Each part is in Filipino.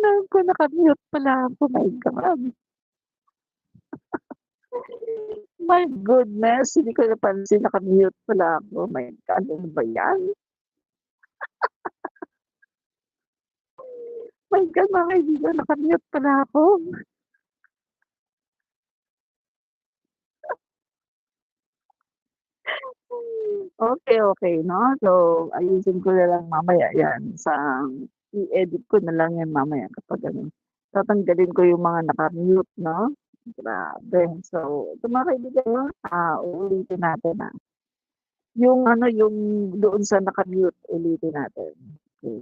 Alam ko naka-mute pala ako, my God. My goodness, hindi ko napansin naka-mute pala ako. My God, ano ba 'yan? My God, mga kaibigan, naka-mute pala ako. Okay, okay 'no. So, ayusin ko na lang mamaya 'yan i-edit ko na lang 'yan mamaya kapag ano, tatanggalin ko yung mga naka-mute 'no. Grabe. So, ito mga kaibigan 'no, uulitin natin, yung ano, yung doon sa naka-mute, ulitin natin. Okay.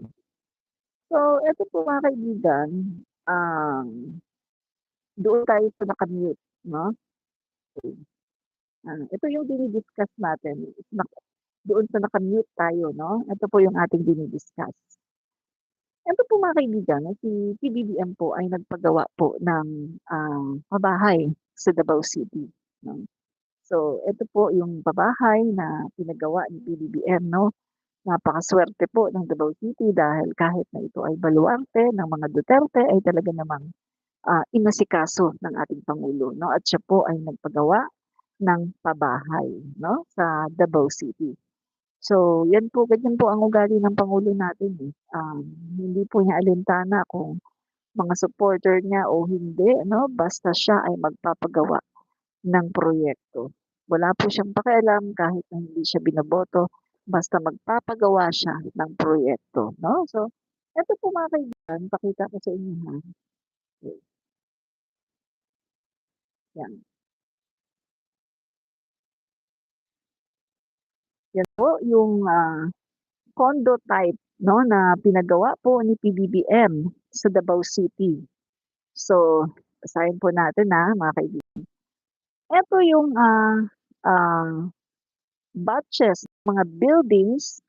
So, eto po mga kaibigan, doon tayo sa naka-mute 'no. Okay. Ito yung dini-discuss natin doon sa naka-mute tayo 'no, ito po yung ating dini-discuss. Ito po mga kaibigan, si PBBM po ay nagpagawa po ng, pabahay sa Davao City 'no. So, ito po yung pabahay na pinagawa ni PBBM 'no. Napakasuwerte po ng Davao City dahil kahit na ito ay baluarte ng mga Duterte ay talaga namang, inasikaso ng ating pangulo 'no, at siya po ay nagpagawa ng pabahay 'no, sa Davao City. So, 'yan po ganyan po ang ugali ng pangulo natin, eh. Hindi po niya alintana kung mga supporter niya o hindi ano, basta siya ay magpapagawa ng proyekto. Wala po siyang pakialam kahit na hindi siya binoboto, basta magpapagawa siya ng proyekto 'no. So, eto po mga kaibigan, pakita ko sa inyo, ha. Okay, 'yan. 'Yan po yung, condo type 'no, na pinagawa po ni PBBM sa Davao City. So, basahin po natin, mga kaibigan. Eto yung, ah, batches ng mga buildings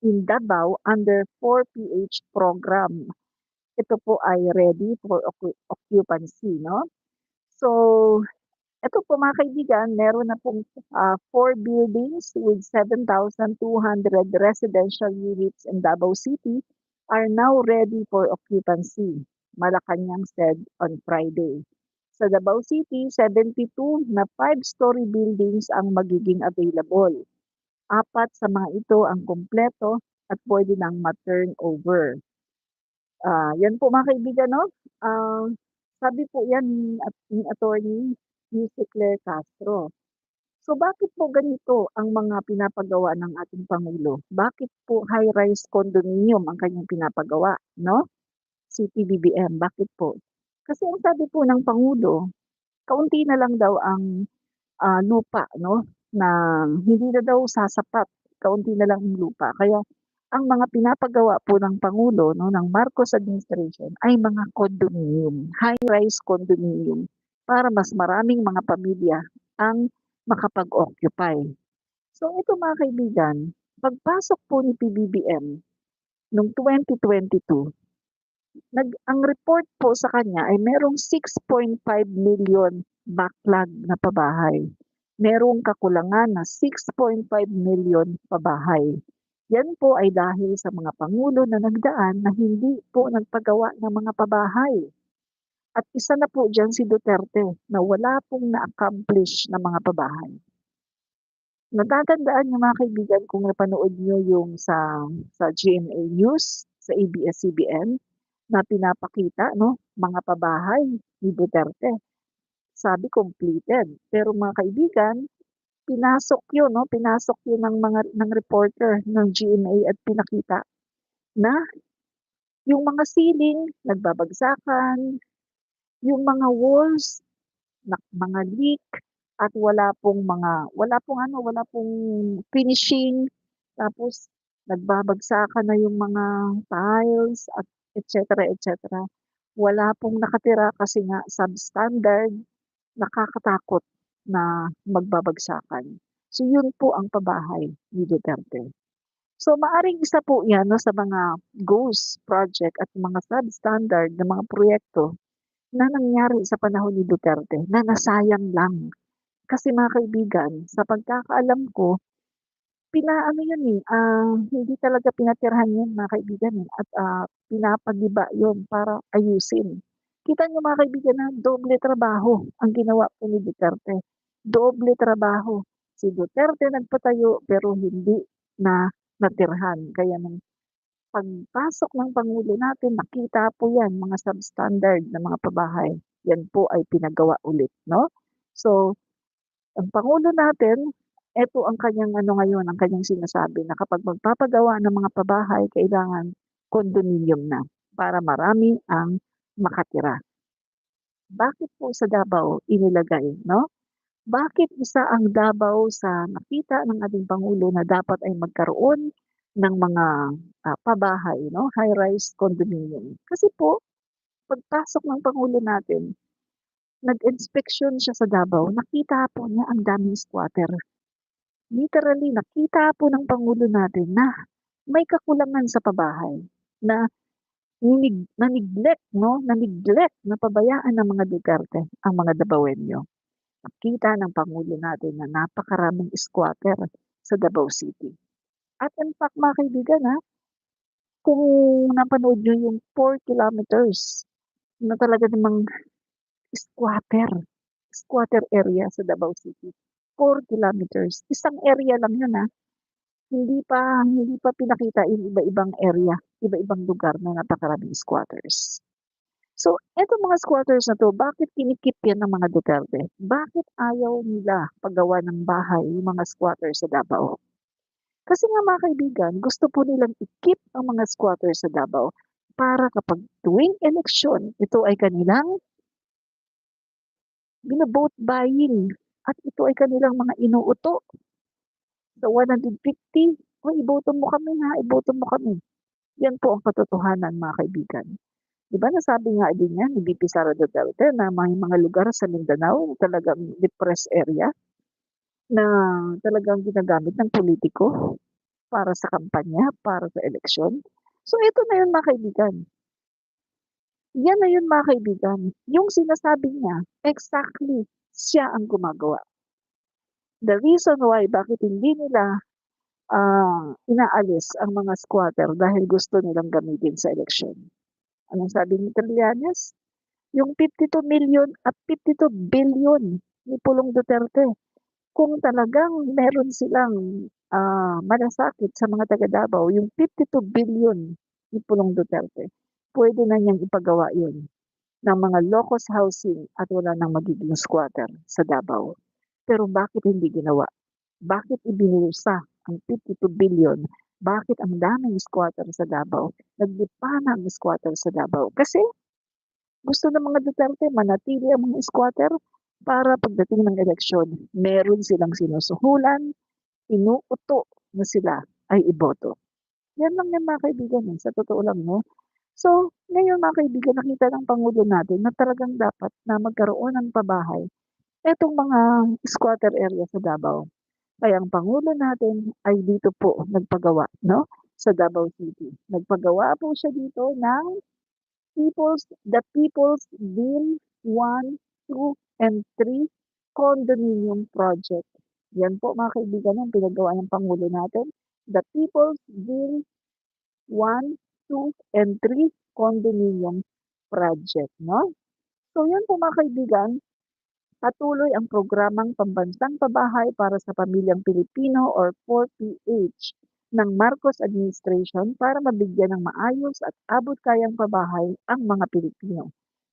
in Davao under 4PH program. Ito po ay ready for occupancy 'no. So, eto po mga kaibigan, meron na pong, 4 buildings with 7,200 residential units in Davao City are now ready for occupancy, Malacanang said on Friday. Sa Davao City, 72 na 5-story buildings ang magiging available. 4 sa mga ito ang kumpleto at pwede nang ma-turn over. 'Yan po mga kaibigan 'no, ah, sabi po 'yan ni Attorney Lucy Claire Castro. So bakit po ganito ang mga pinapagawa ng ating pangulo? Bakit po high-rise condominium ang kanyang pinapagawa 'no, si PBBM, bakit po? Kasi ang sabi po ng pangulo, kaunti na lang daw ang, lupa 'no, na hindi na daw sasapat, kaunti na lang ang lupa kaya ang mga pinapagawa po ng pangulo 'no, ng Marcos administration ay mga condominium, high-rise condominium para mas maraming mga pamilya ang makapag-occupy. So ito mga kaibigan, pagpasok po ni PBBM noong 2022, ang report po sa kanya ay merong 6.5 million backlog na pabahay. Merong kakulangan na 6.5 million pabahay. Yan po ay dahil sa mga pangulo na nagdaan na hindi po nagpagawa ng mga pabahay. At isa na po diyan si Duterte na wala pong na-accomplish na mga pabahay. Natatandaan niyo mga kaibigan kung napanood niyo yung sa GMA News, sa ABS-CBN na pinapakita 'no, mga pabahay ni Duterte. Sabi completed, pero mga kaibigan, pinasok 'yun ng reporter ng GMA at pinakita na yung mga ceiling nagbabagsakan, yung mga walls mga leak at wala pong finishing. Tapos nagbabagsakan na yung mga tiles at et cetera, et cetera. Wala pong nakatira kasi nga substandard, nakakatakot na magbabagsakan. So yun po ang pabahay ni Duterte. So maaring isa po 'yan 'no, sa mga ghost project at mga substandard na mga proyekto na nangyari sa panahon ni Duterte na nasayang lang. Kasi mga kaibigan, sa pagkakaalam ko, pinaano yun, hindi talaga pinatirhan yun mga kaibigan, at, pinapagiba yun para ayusin. Kita niyo mga kaibigan na doble trabaho ang ginawa po ni Duterte. Doble trabaho. Si Duterte nagpatayo pero hindi na natirhan. Kaya nung pagpasok ng pangulo natin nakita po yan, mga substandard na mga pabahay. Yan po ay pinagawa ulit, 'no? So, ang pangulo natin, eto ang kanyang ano ngayon, ang kanyang sinasabi na kapag magpapagawa ng mga pabahay kailangan condominium na para marami ang makatira. Bakit po sa Davao inilagay, 'no? Bakit isa ang Davao sa nakita ng ating pangulo na dapat ay magkaroon ng mga, pabahay, 'no, high-rise condominium? Kasi po pagpasok ng pangulo natin, nag-inspeksyon siya sa Davao, nakita po niya ang daming squatter. Literally nakita po ng pangulo natin na may kakulangan sa pabahay, na na-neglect 'no, na-neglect, napabayaan ng mga Duterte ang mga Davaoenyo. Nakita ng pangulo natin na napakaraming squatter sa Davao City. At in fact mga kaibigan, kung napanood niyo yung 4 kilometers na talaga namang squatter, squatter area sa Davao City, 4 kilometers. Isang area lang yun, hindi pa pinakita yung iba-ibang area, iba-ibang lugar na napakaraming squatters. So, etong mga squatters na 'to, bakit kinikip yan ng mga Duterte? Bakit ayaw nila paggawa ng bahay yung mga squatters sa Davao? Kasi nga mga kaibigan, gusto po nilang i-keep ang mga squatters sa Davao para kapag tuwing eleksyon, ito ay kanilang bino-vote buying at ito ay kanilang mga inuuto sa 150, "O iboto mo kami iboto mo kami." Yan po ang katotohanan mga kaibigan. 'Di ba nasabi nga din yan ni VP Sara Duterte na may mga lugar sa Mindanao talagang depressed area na talagang ginagamit ng politiko para sa kampanya, para sa eleksyon. So ito na yun mga kaibigan. Yan na yun mga kaibigan. Yung sinasabi niya, exactly siya ang gumagawa. The reason why bakit hindi nila inaalis ang mga squatter dahil gusto nilang gamitin sa eleksyon. Anong sabi ni Trillanes? Yung 52 million at 52 billion ni Pulong Duterte, kung talagang meron silang malasakit sa mga taga Davao, yung 52 billion ni Pulong Duterte, pwede na niyang ipagawa yun ng mga low-cost housing at wala nang magiging squatter sa Davao. Pero bakit hindi ginawa? Bakit ibinusa ang 52 billion? Bakit ang daming squatter sa Davao? Nagdipa na ang squatter sa Davao. Kasi gusto ng mga Duterte manatili ang mga squatter para pagdating ng eleksyon, meron silang sinusuhulan, inuuto na sila ay iboto. Yan lang yan mga kaibigan, sa totoo lang, 'no? So, ngayon mga kaibigan, nakita ng Pangulo natin na talagang dapat na magkaroon ng pabahay etong mga squatter area sa Davao. Kaya ang Pangulo natin ay dito po nagpagawa, 'no, sa Davao City. Nagpagawa po siya dito ng the People's Bill 1, 2, and 3 Condominium Project. Yan po mga kaibigan ang pinagawa ng Pangulo natin. The People's Bill 1, 2, and 3 Condominium Project, 'no? So yan po mga kaibigan, patuloy ang programang Pambansang Pabahay para sa Pamilyang Pilipino or 4PH ng Marcos Administration para mabigyan ng maayos at abot-kayang pabahay ang mga Pilipino.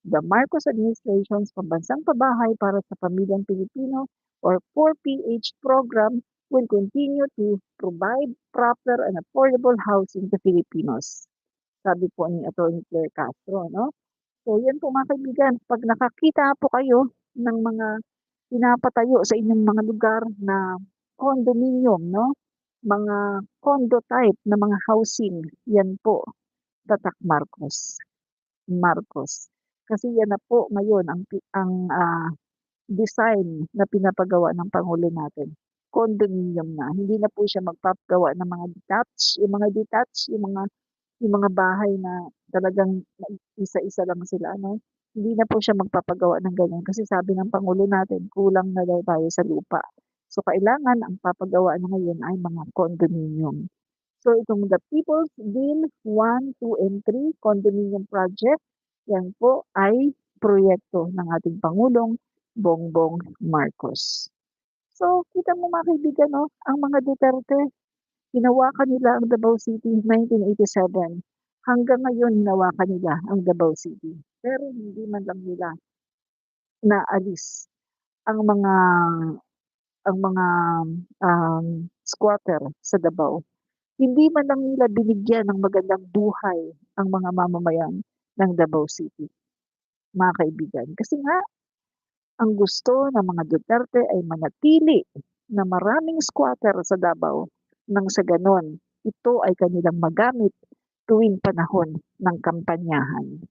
The Marcos Administration's Pambansang Pabahay para sa Pamilyang Pilipino or 4PH program will continue to provide proper and affordable housing to Filipinos. Sabi po ni Atty. Claire Castro, 'no? So yan po mga kaibigan, 'pag nakakita po kayo ng mga pinapatayo sa inyong mga lugar na condominium, 'no, mga condo type na mga housing, yan po, tatak Marcos. Marcos. Kasi yan na po ngayon design na pinapagawa ng pangulo natin, condominium na. Hindi na po siya magpapagawa ng mga detached, yung mga bahay na talagang isa-isa lang sila, ano. Hindi na po siya magpapagawa ng ganyan kasi sabi ng pangulo natin kulang na daw tayo sa lupa. So kailangan ang papagawa na ngayon ay mga condominium. So itong the People's Bill 1, 2, and 3 Condominium Project, yan po ay proyekto ng ating Pangulong Bongbong Marcos. So kita mo mga kaibigan, no, ang mga Duterte, hinawakan nila ang Davao City 1987. Hanggang ngayon hinawakan nila ang Davao City. Pero hindi man lang nila naalis ang mga squatter sa Davao. Hindi man lang nila binigyan ng magandang buhay ang mga mamamayan ng Davao City, mga kaibigan. Kasi nga, ang gusto ng mga Duterte ay manatili na maraming squatter sa Davao nang sa ganon, ito ay kanilang magamit tuwing panahon ng kampanyahan.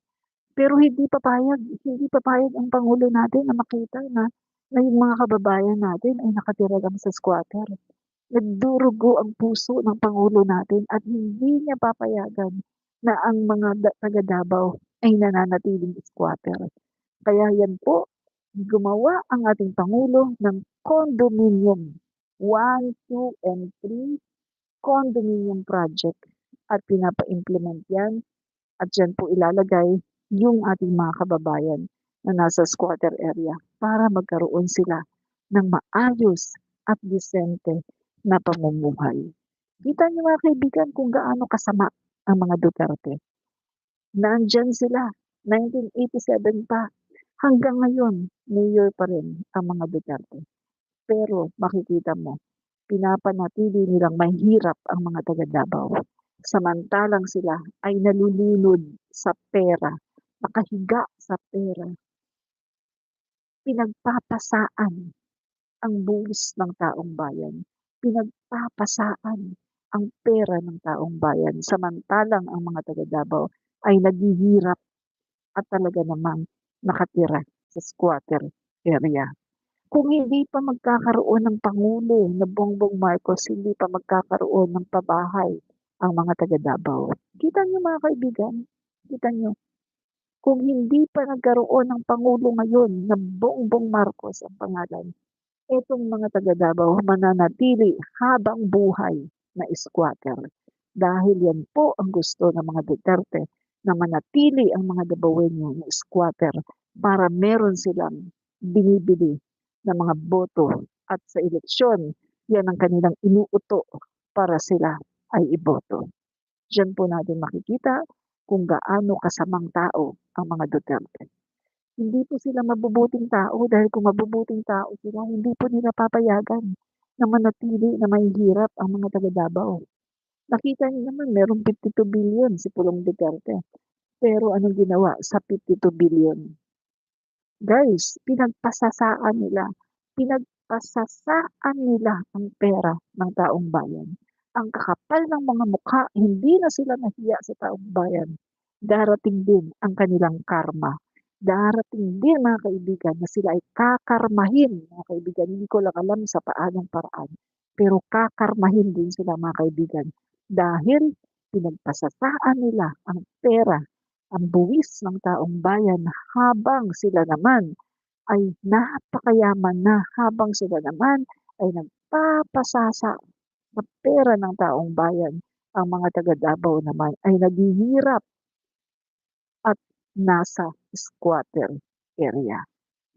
Pero hindi papayag ang Pangulo natin na makita na yung mga kababayan natin ay nakatira lang sa squatter. Nagdurugo ang puso ng Pangulo natin at hindi niya papayagan na ang mga taga Davao ay nananatiling squatter. Kaya yan po, gumawa ang ating Pangulo ng condominium 1, 2, and 3 condominium project at pinapa-implement yan at dyan po ilalagay yung ating mga kababayan na nasa squatter area para magkaroon sila ng maayos at disente na pamumuhay. Kita niyo mga kaibigan kung gaano kasama ang mga Duterte. Nandyan sila, 1987 pa. Hanggang ngayon, mayor pa rin ang mga Duterte. Pero makikita mo, pinapanatili nilang mahirap ang mga taga Davao. Samantalang sila ay nalulunod sa pera, nakahiga sa pera, pinagpapasaan ang buwis ng taong bayan, pinagpapasaan ang pera ng taong bayan. Samantalang ang mga taga Davao ay naghihirap at talaga namang nakatira sa squatter area. Kung hindi pa magkakaroon ng Pangulo na Bongbong Marcos, hindi pa magkakaroon ng pabahay ang mga taga Davao. Kita niyo mga kaibigan, kita niyo, kung hindi pa nagkaroon ng Pangulo ngayon na Bongbong Marcos ang pangalan, etong mga taga Davao mananatili habang buhay na squatter. Dahil yan po ang gusto ng mga Duterte na manatili ang mga Davaoenyo na squatter para meron silang binibili na mga boto at sa eleksyon, yan ang kanilang inuuto para sila ay iboto. Diyan po natin makikita kung gaano kasamang tao ang mga Duterte. Hindi po sila mabubuting tao dahil kung mabubuting tao sila, hindi po nila papayagan na manatili na mahihirap ang mga taga Davao. Nakita niyo naman, merong 52 billion si Pulong Duterte. Pero anong ginawa sa 52 billion? Guys, pinagpasasaan nila ang pera ng taong bayan. Ang kakapal ng mga mukha, hindi na sila nahiya sa taong bayan. Darating din ang kanilang karma. Darating din mga kaibigan na sila ay kakarmahin, mga kaibigan. Hindi ko lang alam sa paanong paraan. Pero kakarmahin din sila mga kaibigan. Dahil pinagpasasaan nila ang pera, ang buwis ng taong bayan habang sila naman ay napakayaman na, habang sila naman ay nagpapasasa sa pera ng taong bayan. Ang mga taga Davao naman ay naghihirap at nasa squatter area.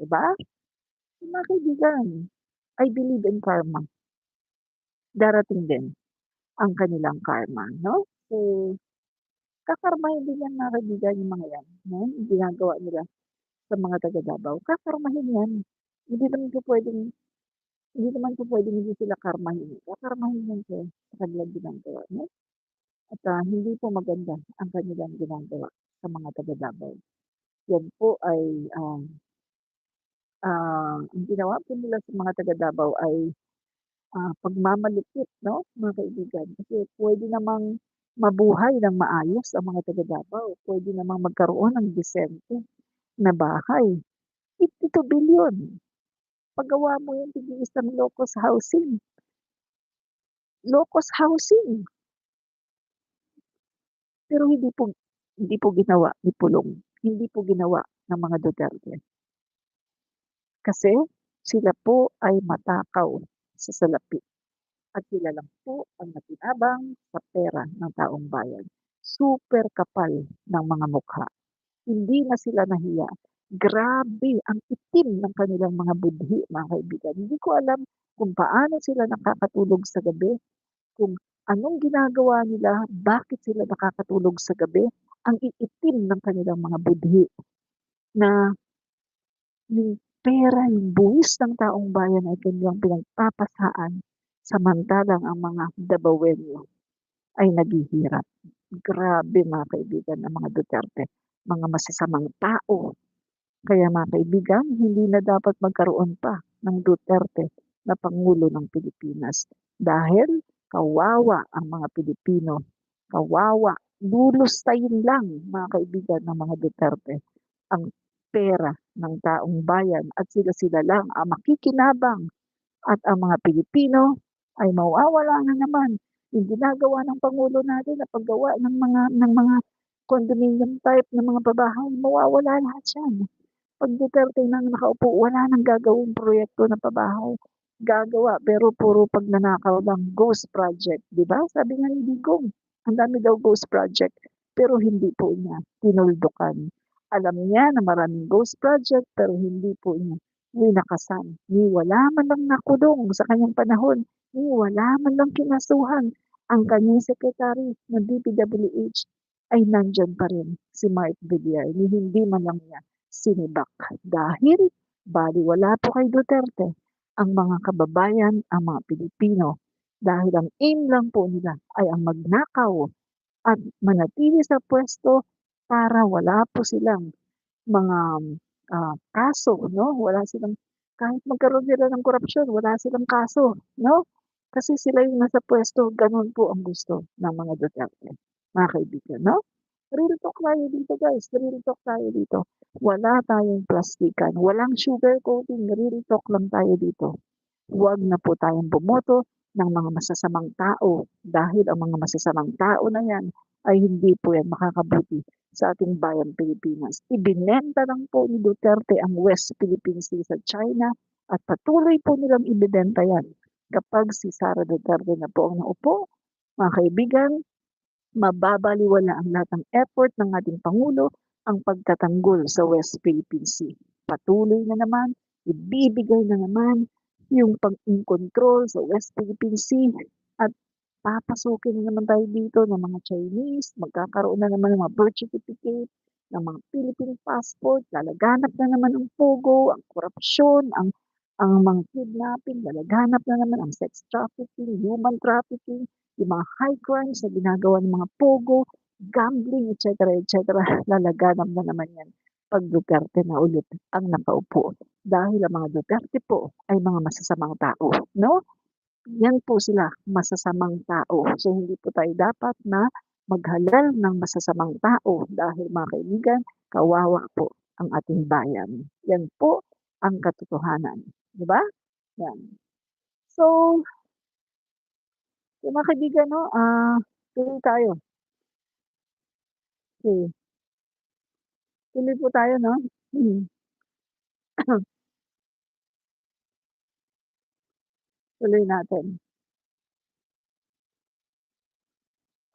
Diba? Mga kaibigan, I believe in karma. Darating din ang kanilang karma, no? So, kakarmahin din yan mga kaibigan yung mga yan, no? Yung ginagawa nila sa mga taga Davao. Kakarmahin yan. Hindi naman po pwedeng hindi sila karmahin. Kakarmahin yan sa kanilang ginagawa, no? At hindi po maganda ang kanilang ginagawa sa mga taga Davao. Yan po ay ang ginawa po nila sa mga taga Davao ay pagmamalupit, no, mga kaibigan. Kasi pwede namang mabuhay ng maayos ang mga taga Davao. Pwede namang magkaroon ng disente na bahay. 52 billion. Paggawa mo yan, tigil isang locus housing. Locus housing. Pero hindi po ginawa ni Pulong. Hindi po ginawa ng mga Duterte. Kasi sila po ay matakaw sa salapi at sila lang po ang nakinabang sa pera ng taong bayan. Super kapal ng mga mukha. Hindi na sila nahiya. Grabe ang itim ng kanilang mga budhi, mga kaibigan. Hindi ko alam kung paano sila nakakatulog sa gabi, kung anong ginagawa nila, bakit sila nakakatulog sa gabi. Ang iitim ng kanilang mga budhi na yung pera, yung buwis ng taong bayan ay kanilang pinagpapasaan samantalang ang mga Dabawenyo ay naghihirap. Grabe mga kaibigan ang mga Duterte, mga masasamang tao. Kaya mga kaibigan, hindi na dapat magkaroon pa ng Duterte na Pangulo ng Pilipinas dahil kawawa ang mga Pilipino. Kawawa. Lulustayin lang mga kaibigan ng mga Duterte ang pera ng taong bayan at sila-sila lang ang makikinabang at ang mga Pilipino ay mawawala na naman. Yung ginagawa ng Pangulo natin na paggawa ng mga condominium type ng mga pabahay, mawawala lahat yan. Pag Duterte nang nakaupo, wala nang gagawing proyekto na pabahay. Gagawa, pero puro pagnanakaw lang, ghost project, di ba? Sabi nga ni Digong, ang dami daw ghost project, pero hindi po niya tinuldukan. Alam niya na maraming ghost project, pero hindi po niya winakasan. Ni wala man lang nakulong sa kanyang panahon, ni wala man lang kinasuhan. Ang kanyang sekretary ng DPWH ay nandyan pa rin, si Mark Villar, ni hindi man lang niya sinibak. Dahil baliwala po kay Duterte ang mga kababayan, ang mga Pilipino. Dahil ang aim lang po nila ay ang magnakaw at manatili sa pwesto para wala po silang mga kaso, no? Wala silang, kahit magkaroon sila ng korupsyon, wala silang kaso, no? Kasi sila yung nasa pwesto, ganun po ang gusto ng mga Duterte, mga kaibigan, no? Real talk tayo dito guys, real talk tayo dito. Wala tayong plastikan, walang sugar coating, real talk lang tayo dito. Huwag na po tayong bumoto ng mga masasamang tao dahil ang mga masasamang tao na yan ay hindi po yan makakabuti sa ating bayang Pilipinas. Ibinenta lang po ni Duterte ang West Philippine Sea sa China at patuloy po nilang ibibenta yan. Kapag si Sara Duterte na po ang naupo, mga kaibigan, mababaliwala ang lahat ng effort ng ating Pangulo ang pagtatanggol sa West Philippine Sea. Patuloy na naman, ibibigay na naman yung pag-control sa West Philippine Sea at papasukin na naman tayo dito ng mga Chinese, magkakaroon na naman ng mga birth certificate, ng mga Philippine passport, lalaganap na naman ang pogo, ang korupsyon, ang mga kidnapping, lalaganap na naman ang sex trafficking, human trafficking, yung mga high crimes na ginagawa ng mga pogo, gambling, etc. Lalaganap na naman yan pag Duterte na ulit ang nakaupo. Dahil ang mga Duterte po ay mga masasamang tao, no? Yan po sila, masasamang tao. So hindi po tayo dapat na maghalal ng masasamang tao dahil mga kaibigan, kawawa po ang ating bayan. Yan po ang katotohanan. Di ba? Yan. So, yung mga kaibigan, no, tuloy tayo. Okay. Tuloy po tayo, no? Tuloy natin.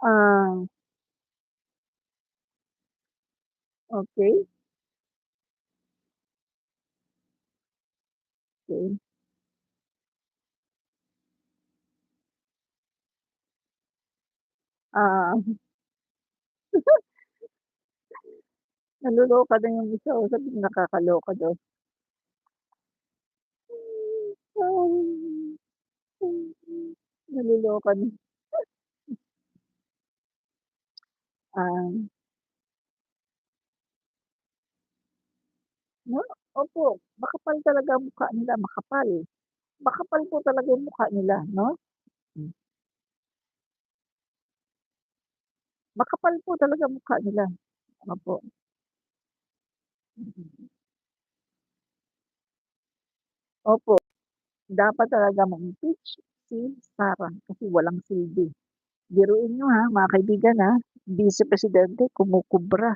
Ah, okay. Okay. Ah, naluloka na yung isa o sabi nakakaloka daw. Naluloka na. Ah, no? Opo, makapal talaga ang mukha nila, makapal. Makapal po talaga yung mukha nila, no? Hmm. Makapal po talaga ang mukha nila. Opo. Mm. Opo, dapat talaga ma-impeach si Sara kasi walang silbi. Biruin niyo ha, mga kaibigan ha, Vice Presidente kumukubra.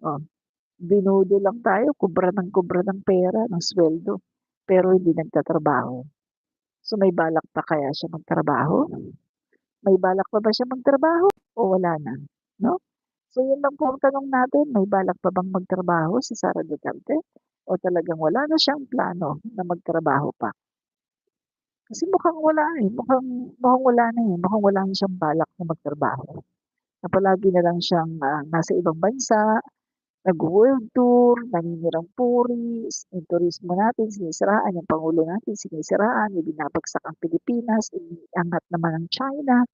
Oh, binodo lang tayo, kubra ng pera, ng sweldo, pero hindi nagtatrabaho. So, may balak pa kaya siya magtrabaho? May balak pa ba siya magtrabaho o wala na, 'no? So, yun lang po ang tanong natin, may balak pa bang magtrabaho si Sara Duterte o talagang wala na siyang plano na magtrabaho pa? Kasi mukhang wala, eh, mukhang wala na, eh, mukhang wala na siyang balak na magtrabaho, na palagi na lang siyang, nasa ibang bansa, nagwo-world tour, naninirang puri, yung turismo natin sinisiraan, yung pangulo natin sinisiraan, ibinabagsak ang Pilipinas, iniangat naman ang China.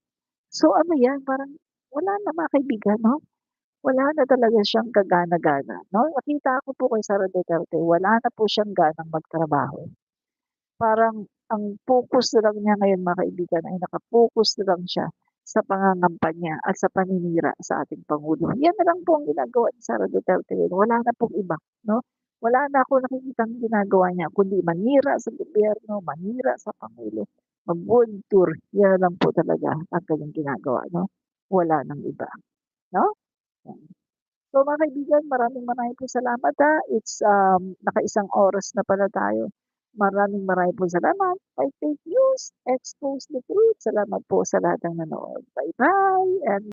So, ano 'yan, parang wala na mga kaibigan 'no, wala na talaga siyang kagana-gana 'no. Nakita ko po kay Sara Duterte wala na po siyang ganang magtrabaho. Parang ang focus na lang niya ngayon mga kaibigan ay naka-focus na lang siya sa pangangampanya at sa paninira sa ating pangulo. 'Yan na lang po ang ginagawa ni Sara Duterte ngayon, wala na pong iba 'no. Wala na akong nakikitang ginagawa niya kundi manira sa gobyerno, manira sa pangulo, mag-world tour, 'yan na lang po talaga ang kanyang ginagawa 'no, wala ng iba 'no. So mga kaibigan, maraming maraming po salamat, It's, nakaisang oras na pala tayo. Maraming maraming po salamat. Fight fake news, expose the truth. Salamat po sa lahat ng nanood. Bye-bye and